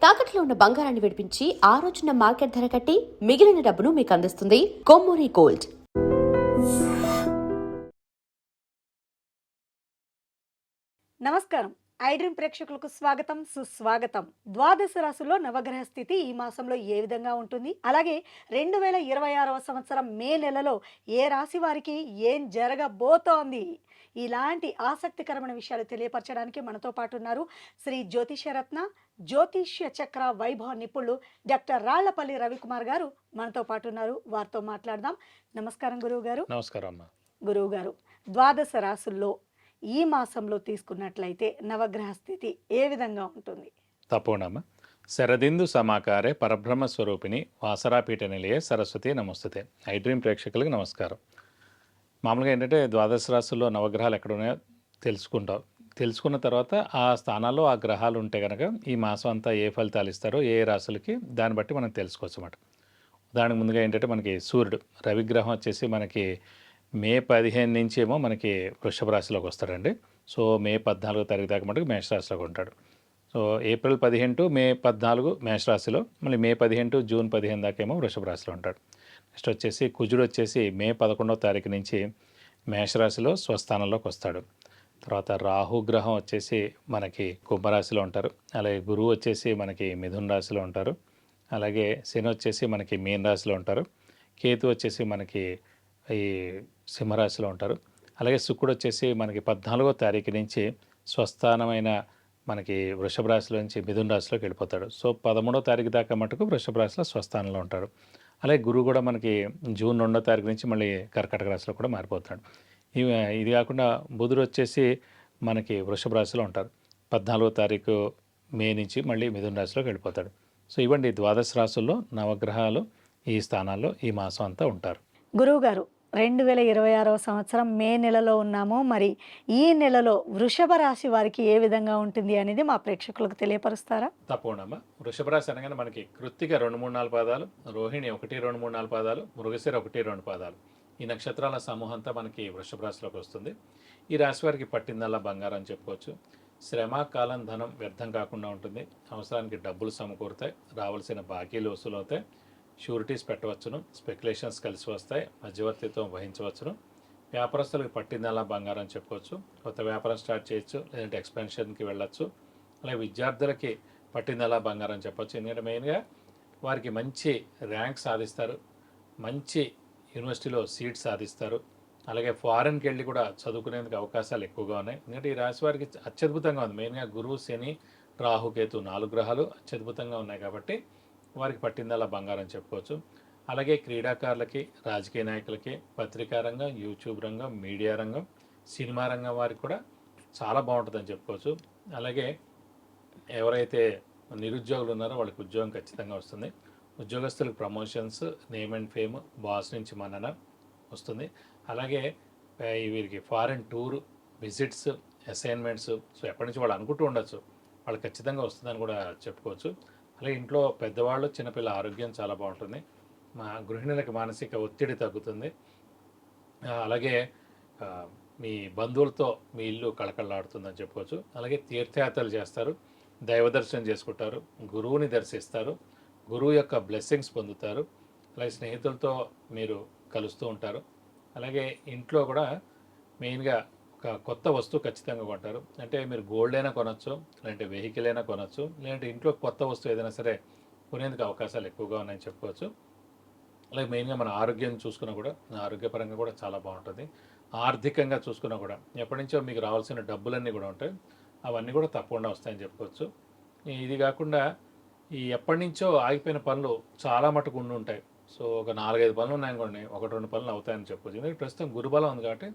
తాకట్లో ఉన్న బంగారాన్ని విడిపించి ఆ రోజున మార్కెట్ ధర కట్టి మిగిలిన డబ్బును మీకు అందిస్తుంది కొమ్మూరి గోల్డ్. నమస్కారం. ఐడ్రీమ్ ప్రేక్షకులకు స్వాగతం, సుస్వాగతం. ద్వాదశ రాశుల్లో నవగ్రహ స్థితి ఈ మాసంలో ఏ విధంగా ఉంటుంది, అలాగే 2026వ సంవత్సరం మే నెలలో ఏ రాశి వారికి ఏం జరగబోతోంది, ఇలాంటి ఆసక్తికరమైన విషయాలు తెలియపరచడానికి మనతో పాటు ఉన్నారు శ్రీ జ్యోతిషరత్న జ్యోతిష్య చక్ర వైభవ నిపుణులు డాక్టర్ రాళ్లపల్లి రవికుమార్ గారు మనతో పాటు ఉన్నారు. వారితో మాట్లాడదాం. నమస్కారం గురువు గారు. నమస్కారం అమ్మా. గురువు గారు, ద్వాదశ రాశుల్లో ఈ మాసంలో తీసుకున్నట్లయితే నవగ్రహ స్థితి ఏ విధంగా ఉంటుంది? తప్పకుండా. శరదిందు సమాకారే పరబ్రహ్మ స్వరూపిణి వాసరాపీఠ నిలయే సరస్వతి నమస్తుతే. ఐడ్రీమ్ ప్రేక్షకులకు నమస్కారం. మామూలుగా ఏంటంటే ద్వాదశ రాశుల్లో నవగ్రహాలు ఎక్కడ ఉన్నాయో తెలుసుకుంటాం. తెలుసుకున్న తర్వాత ఆ స్థానాల్లో ఆ గ్రహాలు ఉంటే కనుక ఈ మాసం అంతా ఏ ఫలితాలు ఇస్తారో ఏ రాశులకి దాన్ని బట్టి మనం తెలుసుకోవచ్చు అన్నమాట. దానికి ముందుగా ఏంటంటే మనకి సూర్యుడు రవిగ్రహం వచ్చేసి మనకి మే 15 నుంచి ఏమో మనకి వృషభ రాశిలోకి వస్తాడండి. సో మే 14 తారీఖు దాకా మటుకు మేషరాశిలోకి ఉంటాడు. సో ఏప్రిల్ 15 టు మే 14 మేషరాశిలో, మళ్ళీ మే 15 టు జూన్ 15 దాకా ఏమో వృషభ రాశిలో ఉంటాడు. నెక్స్ట్ వచ్చేసి కుజుడు వచ్చేసి మే 11వ తారీఖు నుంచి మేషరాశిలో స్వస్థానంలోకి వస్తాడు. తర్వాత రాహుగ్రహం వచ్చేసి మనకి కుంభరాశిలో ఉంటారు. అలాగే గురువు వచ్చేసి మనకి మిథున రాశిలో ఉంటారు. అలాగే శని వచ్చేసి మనకి మీన రాశిలో ఉంటారు. కేతు వచ్చేసి మనకి ఈ సింహరాశిలో ఉంటారు. అలాగే శుక్రుడు వచ్చేసి మనకి 14వ తారీఖు నుంచి స్వస్థానమైన మనకి వృషభ రాశిలో నుంచి మిథున రాశిలోకి వెళ్ళిపోతాడు. సో 13వ తారీఖు దాకా మటుకు వృషభ రాశిలో స్వస్థానంలో ఉంటాడు. అలాగే గురువు కూడా మనకి జూన్ 2వ తారీఖు నుంచి మళ్ళీ కర్కాటక రాశిలో కూడా మారిపోతాడు. ఇది కాకుండా బుధుడు వచ్చేసి మనకి వృషభ రాశిలో ఉంటారు. 14వ తారీఖు మే నుంచి మళ్ళీ మిథున రాశిలోకి వెళ్ళిపోతాడు. సో ఇవ్వండి ద్వాదశ రాశుల్లో నవగ్రహాలు ఈ స్థానాల్లో ఈ మాసం అంతా ఉంటారు. గురువు గారు, 2026వ సంవత్సరం మే నెలలో ఉన్నాము. మరి ఈ నెలలో వృషభ రాశి వారికి ఏ విధంగా ఉంటుంది అనేది మా ప్రేక్షకులకు తెలియపరుస్తారా? తప్పకుండా. వృషభ రాశి అనగానే మనకి కృత్తిక 2, 3, 4 పాదాలు, రోహిణి 1, 2, 3, 4 పాదాలు, మృగశిర 1, 2 పాదాలు, ఈ నక్షత్రాల సమూహం అంతా మనకి వృషభ రాశిలోకి వస్తుంది. ఈ రాశి వారికి పట్టిందల్లా బంగారం అని చెప్పుకోవచ్చు. శ్రమ, కాలం, ధనం వ్యర్థం కాకుండా ఉంటుంది. అవసరానికి డబ్బులు సమకూరుతాయి. రావాల్సిన బాకీలు వసూలు అవుతాయి. షూరిటీస్ పెట్టవచ్చును. స్పెక్యులేషన్స్ కలిసి వస్తాయి. మధ్యవర్తిత్వం వహించవచ్చును. వ్యాపారస్తులకు పట్టిందల్లా బంగారం అని చెప్పుకోవచ్చు. కొత్త వ్యాపారం స్టార్ట్ చేయొచ్చు, లేదంటే ఎక్స్పెన్షన్కి వెళ్ళొచ్చు. అలాగే విద్యార్థులకి పట్టిందల్లా బంగారం చెప్పొచ్చు. ఎందుకంటే మెయిన్గా వారికి మంచి ర్యాంక్ సాధిస్తారు, మంచి యూనివర్సిటీలో సీట్ సాధిస్తారు. అలాగే ఫారెన్కి వెళ్ళి కూడా చదువుకునేందుకు అవకాశాలు ఎక్కువగా ఉన్నాయి. ఎందుకంటే ఈ రాశి వారికి అత్యద్భుతంగా ఉంది. మెయిన్గా గురువు, శని, రాహుకేతు 4 గ్రహాలు అత్యద్భుతంగా ఉన్నాయి కాబట్టి వారికి పట్టిందల్లా బంగారం చెప్పుకోవచ్చు. అలాగే క్రీడాకారులకి, రాజకీయ నాయకులకి, పత్రికా రంగం, యూట్యూబ్ రంగం, మీడియా రంగం, సినిమా రంగం వారికి కూడా చాలా బాగుంటుందని చెప్పుకోవచ్చు. అలాగే ఎవరైతే నిరుద్యోగులు ఉన్నారో వాళ్ళకి ఉద్యోగం ఖచ్చితంగా వస్తుంది. ఉద్యోగస్తులకు promotions, name and fame, boss నుంచి మన్నన వస్తుంది. అలాగే వీరికి foreign tour, visits, assignments, so ఎప్పటి నుంచి వాళ్ళు అనుకుంటూ ఉండొచ్చు, వాళ్ళకి ఖచ్చితంగా వస్తుందని కూడా చెప్పుకోవచ్చు. అలాగే ఇంట్లో పెద్దవాళ్ళు, చిన్నపిల్లల ఆరోగ్యం చాలా బాగుంటుంది. మా గృహిణులకు మానసిక ఒత్తిడి తగ్గుతుంది. అలాగే మీ బంధువులతో మీ ఇల్లు కళకళలాడుతుందని చెప్పుకోవచ్చు. అలాగే తీర్థయాత్రలు చేస్తారు, దైవ దర్శనం చేసుకుంటారు, గురువుని దర్శిస్తారు, గురువు యొక్క బ్లెస్సింగ్స్ పొందుతారు. అలాగే స్నేహితులతో మీరు కలుస్తూ ఉంటారు. అలాగే ఇంట్లో కూడా మెయిన్గా ఒక కొత్త వస్తువు ఖచ్చితంగా కొంటారు. అంటే మీరు గోల్డ్ అయినా కొనవచ్చు, లేదంటే వెహికల్ అయినా కొనవచ్చు, లేదంటే ఇంట్లో కొత్త వస్తువు ఏదైనా సరే కొనేందుకు అవకాశాలు ఎక్కువగా ఉన్నాయని చెప్పుకోవచ్చు. అలాగే మెయిన్గా మన ఆరోగ్యం చూసుకున్నా కూడా, ఆరోగ్యపరంగా కూడా చాలా బాగుంటుంది. ఆర్థికంగా చూసుకున్నా కూడా ఎప్పటి నుంచో మీకు రావాల్సిన డబ్బులన్నీ కూడా ఉంటాయి, అవన్నీ కూడా తప్పకుండా వస్తాయని చెప్పుకోవచ్చు. ఇది కాకుండా ఈ ఎప్పటి నుంచో ఆగిపోయిన పనులు చాలా మటుకు ఉండి ఉంటాయి. సో ఒక 4-5 పనులు ఉన్నాయనుకోండి, 1-2 పనులు అవుతాయని చెప్పుకోవచ్చు. ఎందుకంటే ప్రస్తుతం గురుబలం ఉంది కాబట్టి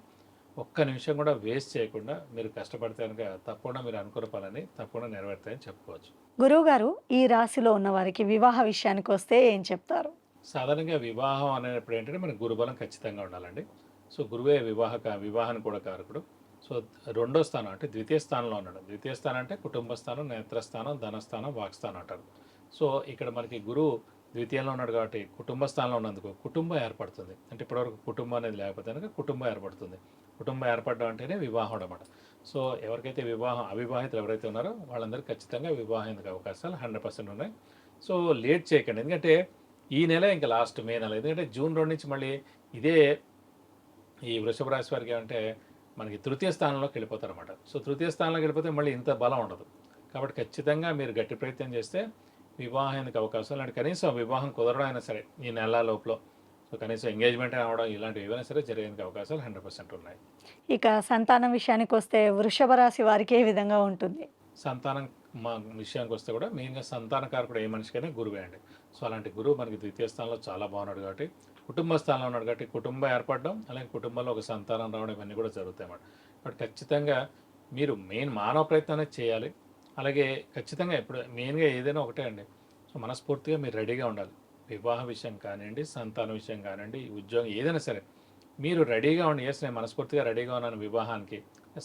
ఒక్క నిమిషం కూడా వేస్ట్ చేయకుండా మీరు కష్టపడితే కనుక తప్పకుండా మీరు అనుకున్న పనులని తప్పకుండా నెరవేరుతాయని చెప్పుకోవచ్చు. గురువు గారు, ఈ రాశిలో ఉన్న వారికి వివాహ విషయానికి వస్తే ఏం చెప్తారు? సాధారణంగా వివాహం అనేటప్పుడు ఏంటంటే మనకు గురుబలం ఖచ్చితంగా ఉండాలండి. సో గురువే వివాహాన్ని కూడా కారకుడు. సో 2వ స్థానం అంటే ద్వితీయ స్థానంలో ఉన్నాడు. ద్వితీయ స్థానం అంటే కుటుంబ స్థానం, నేత్రస్థానం, ధనస్థానం, వాక్స్థానం అంటారు. సో ఇక్కడ మనకి గురువు ద్వితీయంలో ఉన్నాడు కాబట్టి కుటుంబ స్థానంలో ఉన్నందుకు కుటుంబం ఏర్పడుతుంది. అంటే ఇప్పటివరకు కుటుంబం అనేది లేకపోతే కనుక కుటుంబం ఏర్పడుతుంది. కుటుంబం ఏర్పడడం అంటేనే వివాహం అన్నమాట. సో ఎవరికైతే అవివాహితులు ఎవరైతే ఉన్నారో వాళ్ళందరికీ ఖచ్చితంగా వివాహానికి అవకాశాలు 100% ఉన్నాయి. సో లేట్ చేయకండి, ఎందుకంటే ఈ నెల ఇంకా లాస్ట్ మే నెల, ఎందుకంటే జూన్ 2 నుంచి మళ్ళీ ఇదే ఈ వృషభ రాశి వారికి అంటే మనకి తృతీయ స్థానంలోకి వెళ్ళిపోతారు అనమాట. సో తృతీయ స్థానంలోకి వెళ్ళిపోతే మళ్ళీ ఇంత బలం ఉండదు. కాబట్టి ఖచ్చితంగా మీరు గట్టి ప్రయత్నం చేస్తే వివాహానికి అవకాశాలు, అంటే కనీసం వివాహం కుదరడం అయినా సరే ఈ నెల లోపల, సో కనీసం ఎంగేజ్మెంట్ అవడం ఇలాంటివి ఏవైనా సరే జరిగేందుకు అవకాశాలు 100% ఉన్నాయి. ఇక సంతానం విషయానికి వస్తే వృషభ రాశి వారికి ఏ విధంగా ఉంటుంది? సంతానం మా విషయానికి వస్తే కూడా మెయిన్గా సంతానకారకుడు ఏ మనిషికైనా గురువే అండి. సో అలాంటి గురువు మనకి ద్వితీయ స్థానంలో చాలా బాగున్నాడు కాబట్టి, కుటుంబ స్థానంలో ఉన్నాడు కాబట్టి కుటుంబం ఏర్పడడం, అలాగే కుటుంబంలో ఒక సంతానం రావడం ఇవన్నీ కూడా జరుగుతాయి అన్నమాట. బట్ ఖచ్చితంగా మీరు మెయిన్ మానవ ప్రయత్నం అనేది చేయాలి. అలాగే ఖచ్చితంగా ఇప్పుడు మెయిన్గా ఏదైనా ఒకటే అండి, సో మనస్ఫూర్తిగా మీరు రెడీగా ఉండాలి. వివాహ విషయం కానివ్వండి, సంతాన విషయం కానివ్వండి, ఉద్యోగం ఏదైనా సరే మీరు రెడీగా ఉండి, ఎస్ నేను మనస్ఫూర్తిగా రెడీగా ఉన్నాను వివాహానికి,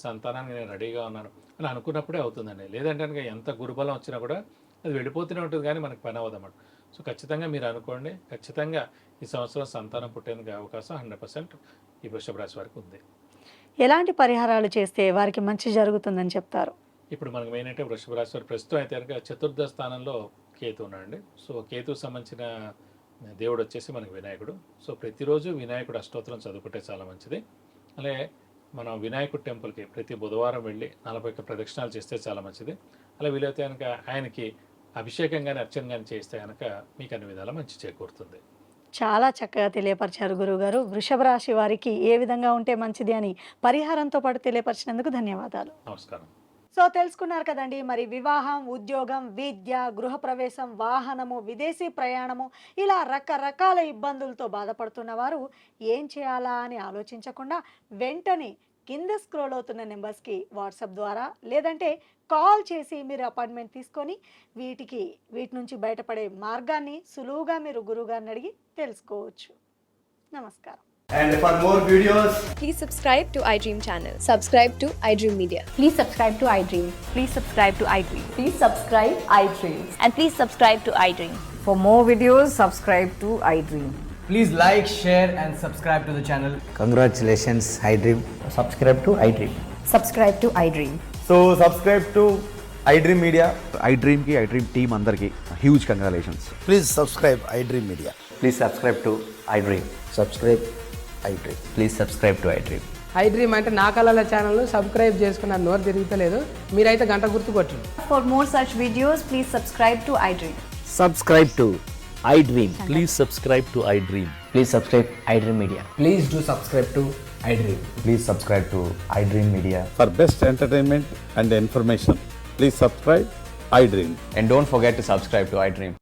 సంతానానికి నేను రెడీగా ఉన్నాను అని అనుకున్నప్పుడే అవుతుందండి. లేదంటే కనుక ఎంత గురుబలం వచ్చినా కూడా అది వెళ్ళిపోతూనే ఉంటుంది కానీ మనకు పని అవ్వదన్నమాట. సో ఖచ్చితంగా మీరు అనుకోండి, ఖచ్చితంగా ఈ సంవత్సరం సంతానం పుట్టేందుకు అవకాశం 100% ఈ వృషభ రాశి వారికి ఉంది. ఎలాంటి పరిహారాలు చేస్తే వారికి మంచి జరుగుతుందని చెప్తారు? ఇప్పుడు మనకు మెయిన్ అంటే వృషభ రాశి వారు ప్రస్తుతం అయితే కనుక చతుర్థ స్థానంలో కేతు ఉన్నాడండి. సో కేతుకు సంబంధించిన దేవుడు వచ్చేసి మనకి వినాయకుడు. సో ప్రతిరోజు వినాయకుడు అష్టోత్తరం చదువుకుంటే చాలా మంచిది. అలాగే మనం వినాయకుడు టెంపుల్కి ప్రతి బుధవారం వెళ్ళి 41 ప్రదక్షిణాలు చేస్తే చాలా మంచిది. అలా వీలైతే కనుక ఆయనకి అభిషేకం కానీ అర్చన కానీ చేస్తే కనుక మీకు అన్ని విధాలా మంచి చేకూరుతుంది. చాలా చక్కగా తెలియపరిచారు గురువుగారు. వృషభ రాశి వారికి ఏ విధంగా ఉంటే మంచిది అని పరిహారంతో పాటు తెలియపరిచినందుకు ధన్యవాదాలు. నమస్కారం. సో తెలుసుకున్నారు కదండి, మరి వివాహం, ఉద్యోగం, విద్య, గృహప్రవేశం, వాహనము, విదేశీ ప్రయాణము, ఇలా రకరకాల ఇబ్బందులతో బాధపడుతున్న వారు ఏం చేయాలా అని ఆలోచించకుండా వెంటనే కింద స్క్రోల్ అవుతున్న నెంబర్స్కి వాట్సాప్ ద్వారా లేదంటే కాల్ చేసి మీరు అపాయింట్మెంట్ తీసుకొని వీటి నుంచి బయటపడే మార్గాన్ని సులువుగా మీరు గురువుగారిని అడిగి తెలుసుకోవచ్చు. నమస్కారం. And for more videos, Please subscribe to iDream channel. Subscribe to iDream Media. Please subscribe to iDream. Please subscribe to iDream. Please subscribe iDream. And please subscribe to iDream. For more videos, subscribe to iDream. please like, share and subscribe to the channel. Congratulations, iDream. Subscribe to iDream. Subscribe to iDream. So subscribe to iDream Media. iDream ki iDream team andarki huge congratulations. Please subscribe iDream Media. Please subscribe to iDream. Subscribe iDream. Please subscribe to iDream. iDream అంటే నా కళల ఛానల్ను subscribe చేసుకున్న నోరు తిరుగుతలేదు, మీరైతే గంట గుర్తు కొట్టండి. For more such videos, please subscribe to iDream. Subscribe to iDream. Please subscribe to iDream. Please subscribe iDream Media. Please do subscribe to iDream. Please subscribe to iDream Media. For best entertainment and information, please subscribe iDream. And don't forget to subscribe to iDream.